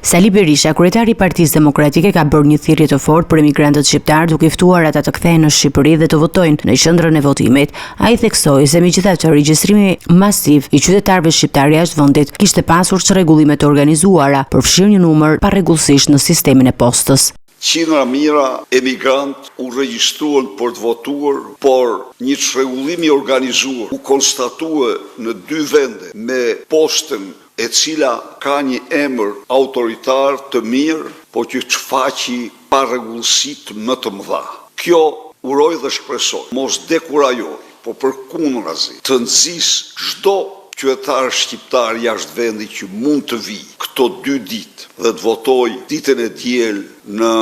Sali Berisha, kryetari i Partisë Demokratike, ka bërë një thirrje të fortë për emigrantët shqiptar, duke ftuar ata të kthehen në Shqipëri dhe të votojnë në qendrën e votimit. Ai theksoi se megjithatë regjistrimi masiv i qytetarëve shqiptar jashtë vendit kishte pasur çrregullime të organizuara për fshirë një numër parregullsisht në sistemin e postës. Qindra mijëra emigrant u regjistruan për të votuar, por një çrregullim i organizuar u konstatua në 2 vende me postën e cila ka një emër autoritar të mirë, po që shfaqi parregullësitë më të mëdha. Kjo uroj dhe shpresoj, mos dekurajoj, po përkundrazi të nxjisë çdo qytetar shqiptar jashtë vendit që mund të vijë këto 2 ditë dhe të votojë ditën e diel në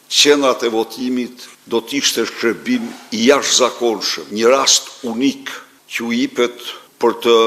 qendrat e votimit, do të ishte shkërbim i jashtëzakonshëm, një rast unik që u jepet për të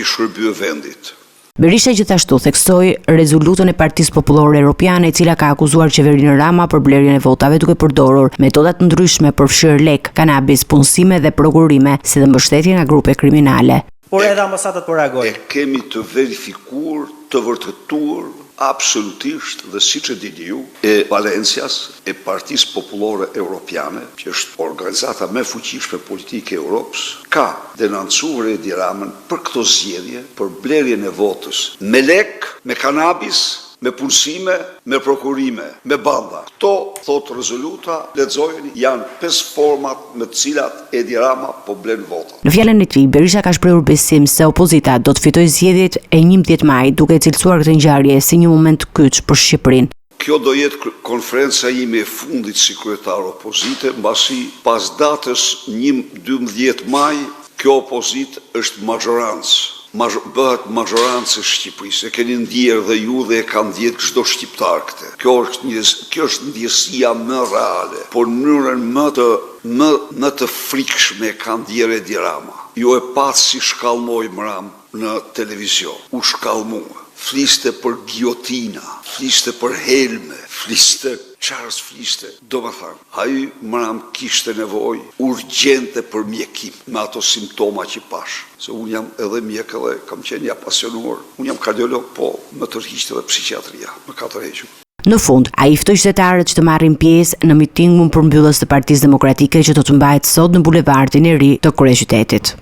shërbyer vendit. Berisha gjithashtu theksoi rezolutën e Partisë Popullore Europiane, e cila ka akuzuar qeverinë Rama për blerjen e votave duke përdorur metoda të ndryshme për fshirë lek, kanabis, punësime dhe prokurime, si dhe mbështetje nga grupe kriminale. Por edhe ambasadat po reagojnë. E kemi të verifikuar, të vërtetuar absolutisht dhe siç e dini ju, e Valencias, e Partisë Popullore Europiane, që është organizata më e fuqishme politike e Europës, ka denoncuar Edi Ramën për këto zgjedhje, për blerjen e votës me lek, me kanabis, me punësime, me prokurime, me banda. Këto, thot rezoluta, lexojeni, janë 5 format me të cilat Edi Rama po blen vota. Në fjalën e tij, Berisha ka shprehur besim se opozita do të fitojë zgjedhjet e 11 maj, duke cilësuar këtë ngjarje si një moment kyç për Shqipërinë. Kjo do jetë konferenca ime e fundit si kryetar opozite, mbasi pas datës 12 maj, kjo opozit është majorancë. Bëhet majorancë e Shqipërisë, e keni ndjerë dhe ju dhe e kanë ndjerë çdo shqiptar këtë. Kjo është ndjesia më reale, por në mënyrën më të frikshme e kanë ndjerë Edi Rama. Ju e patë si shkallmoi Ram në televizion, u shkallmua. Fliste për giotina, fliste për helme, fliste do më thënë, ai Ram kishte nevojë urgjente për mjekim me ato simptoma që pash. Se unë jam edhe mjek edhe kam qenë i apasionuar. Unë jam kardiolog, po më tërhiqte edhe psikiatria, më ka tërhequr. Në fund, ai ftoi qytetarët që të marrin pjesë në mitingun përmbyllës të Partisë Demokratike që do të mbahet sot në bulevardin e ri të kryeqytetit.